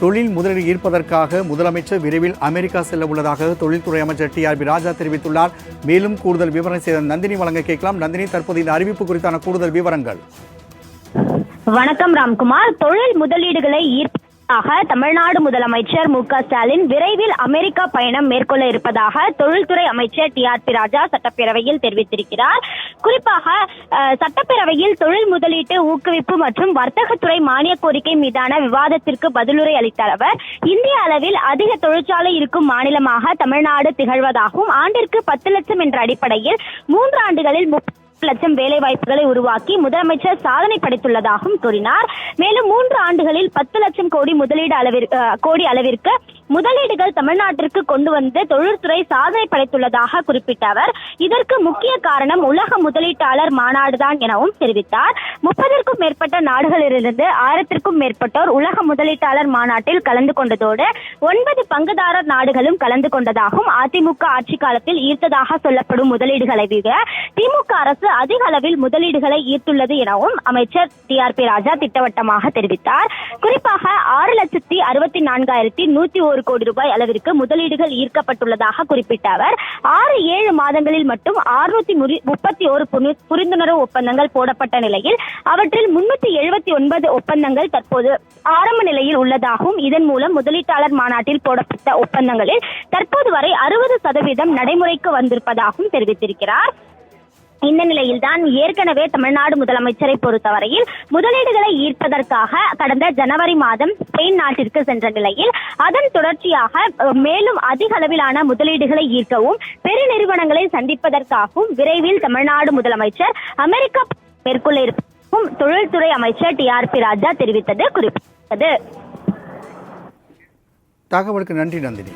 தொழில் முதலீடு ஈர்ப்பதற்காக முதலமைச்சர் விரைவில் அமெரிக்கா செல்ல உள்ளதாக தொழில்துறை அமைச்சர் டிஆர்பி ராஜா தெரிவித்துள்ளார். மேலும் கூடுதல் விவரம் செய்த நந்தினி வழங்க கேட்கலாம். நந்தினி, தற்போது இந்த அறிவிப்பு குறித்தான கூடுதல் விவரங்கள். வணக்கம் ராம்குமார். தொழில் முதலீடுகளை தமிழ்நாடு முதலமைச்சர் மு.க.ஸ்டாலின் விரைவில் அமெரிக்கா பயணம் மேற்கொள்ள இருப்பதாக தொழில்துறை அமைச்சர் டிஆர்பி ராஜா சட்டப்பேரவையில் தெரிவித்திருக்கிறார். குறிப்பாக சட்டப்பேரவையில் தொழில் முதலீட்டு ஊக்குவிப்பு மற்றும் வர்த்தகத்துறை மானிய கோரிக்கை மீதான விவாதத்திற்கு பதிலுரை அளித்த அவர், இந்திய அளவில் அதிக தொழிற்சாலை இருக்கும் மாநிலமாக தமிழ்நாடு திகழ்வதாகவும் ஆண்டிற்கு 10 லட்சம் என்ற அடிப்படையில் 3 ஆண்டுகளில் 30 லட்சம் வேலை வாய்ப்புகளை உருவாக்கி முதலமைச்சர் சாதனை படைத்துள்ளதாகவும் கூறினார். மேலும் 3 ஆண்டுகளில் 10 லட்சம் கோடி அளவிற்கு முதலீடுகள் தமிழ்நாட்டிற்கு கொண்டு வந்து தொழில்துறை சாதனை படைத்துள்ளதாக குறிப்பிட்ட அவர், இதற்கு முக்கிய காரணம் உலக முதலீட்டாளர் மாநாடுதான் எனவும் தெரிவித்தார். 30க்கும் மேற்பட்ட நாடுகளிலிருந்து 1000க்கும் மேற்பட்டோர் உலக முதலீட்டாளர் மாநாட்டில் கலந்து கொண்டதோடு 9 பங்குதாரர் நாடுகளும் கலந்து கொண்டதாகவும், அதிமுக ஆட்சி காலத்தில் ஈர்த்ததாக சொல்லப்படும் முதலீடுகளை விட திமுக அரசு அதிக அளவில் முதலீடுகளை ஈர்த்துள்ளது எனவும் அமைச்சர் டிஆர்பி ராஜா திட்டவட்டமாக தெரிவித்தார். குறிப்பாக 6,64,101 கோடி ரூபாய் அளவிற்கு முதலீடுகள் ஈர்க்கப்பட்டுள்ளதாக குறிப்பிட்ட அவர், 6-7 மாதங்களில் மட்டும் 631 புரிந்துணர்வு ஒப்பந்தங்கள் போடப்பட்ட நிலையில் அவற்றில் 379 ஒப்பந்தங்கள் தற்போது ஆரம்ப நிலையில் உள்ளதாகவும், இதன் மூலம் முதலீட்டாளர் மாநாட்டில் போடப்பட்ட ஒப்பந்தங்களில் தற்போது வரை 60% நடைமுறைக்கு வந்திருப்பதாகவும் தெரிவித்திருக்கிறார். இந்த நிலையில்தான் ஏற்கனவே தமிழ்நாடு முதலமைச்சரை பொறுத்தவரையில் முதலீடுகளை ஈர்ப்பதற்காக கடந்த ஜனவரி மாதம் ஸ்பெயின் நாட்டிற்கு சென்ற நிலையில் அதன் தொடர்ச்சியாக மேலும் அதிக அளவிலான முதலீடுகளை ஈர்க்கவும் பெருநிறுவனங்களை சந்திப்பதற்காகவும் விரைவில் தமிழ்நாடு முதலமைச்சர் அமெரிக்கா மேற்கொள்ள இருப்பதாகவும் தொழில்துறை அமைச்சர் டிஆர்பி ராஜா தெரிவித்தது குறிப்பிட்டது. தகவலுக்கு நன்றி நந்தினி.